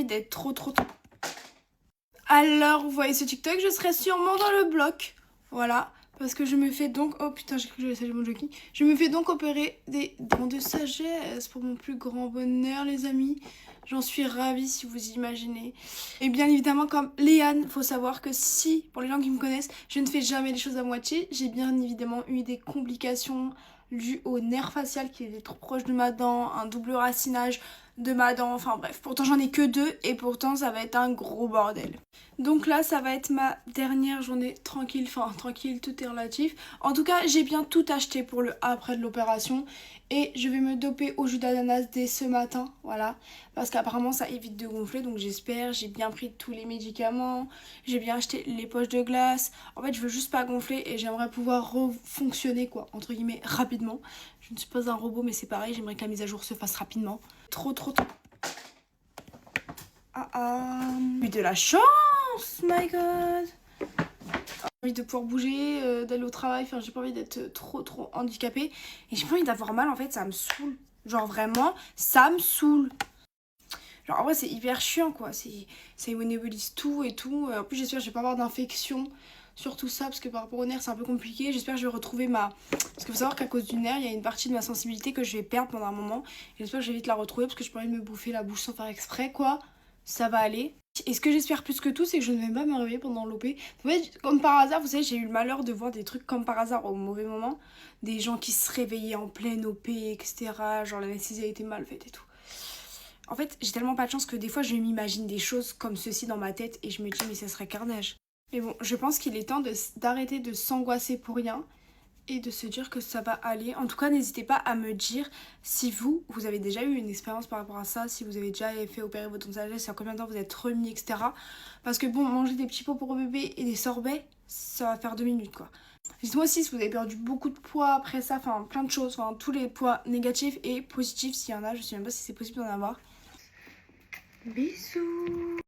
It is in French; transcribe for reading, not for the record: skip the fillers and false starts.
d'être trop. Alors, vous voyez ce TikTok, je serai sûrement dans le bloc. Voilà. Parce que je me fais donc... Oh putain, j'ai cru que j'allais saluer mon jockey. Je me fais donc opérer des dents de sagesse pour mon plus grand bonheur, les amis. J'en suis ravie si vous imaginez. Et bien évidemment, comme Léane, faut savoir que si, pour les gens qui me connaissent, je ne fais jamais les choses à moitié. J'ai bien évidemment eu des complications dues au nerf facial qui était trop proche de ma dent, un double racinage de ma dent, enfin bref. Pourtant j'en ai que 2 et pourtant ça va être un gros bordel. Donc là ça va être ma dernière journée tranquille, enfin tranquille, tout est relatif. En tout cas j'ai bien tout acheté pour le après de l'opération et je vais me doper au jus d'ananas dès ce matin, voilà. Parce qu'apparemment ça évite de gonfler, donc j'espère. J'ai bien pris tous les médicaments, j'ai bien acheté les poches de glace. En fait je veux juste pas gonfler et j'aimerais pouvoir refonctionner quoi, entre guillemets, rapidement. Je ne suis pas un robot mais c'est pareil, j'aimerais que la mise à jour se fasse rapidement. Trop. J'ai de la chance, my god. J'ai envie de pouvoir bouger, d'aller au travail, enfin j'ai pas envie d'être trop handicapée. Et j'ai pas envie d'avoir mal en fait, ça me saoule. Genre vraiment, ça me saoule. Genre en vrai c'est hyper chiant quoi, ça immobilise tout et tout. En plus j'espère que je vais pas avoir d'infection sur tout ça parce que par rapport au nerf c'est un peu compliqué. J'espère que je vais retrouver ma... Parce qu'il faut savoir qu'à cause du nerf il y a une partie de ma sensibilité que je vais perdre pendant un moment. Et j'espère que je vais vite la retrouver parce que je peux pas envie de me bouffer la bouche sans faire exprès quoi. Ça va aller. Et ce que j'espère plus que tout c'est que je ne vais pas me réveiller pendant l'OP. En fait comme par hasard, vous savez j'ai eu le malheur de voir des trucs comme par hasard au mauvais moment. Des gens qui se réveillaient en pleine OP etc. Genre l'anesthésie a été mal faite et tout. En fait, j'ai tellement pas de chance que des fois, je m'imagine des choses comme ceci dans ma tête et je me dis, mais ça serait carnage. Mais bon, je pense qu'il est temps d'arrêter de s'angoisser pour rien et de se dire que ça va aller. En tout cas, n'hésitez pas à me dire si vous avez déjà eu une expérience par rapport à ça, si vous avez déjà fait opérer votre dent de sagesse, en combien de temps vous êtes remis, etc. Parce que bon, manger des petits pots pour bébé et des sorbets, ça va faire 2 minutes quoi. Dites-moi aussi si vous avez perdu beaucoup de poids après ça, enfin plein de choses, enfin tous les poids négatifs et positifs s'il y en a, je sais même pas si c'est possible d'en avoir. Bisous.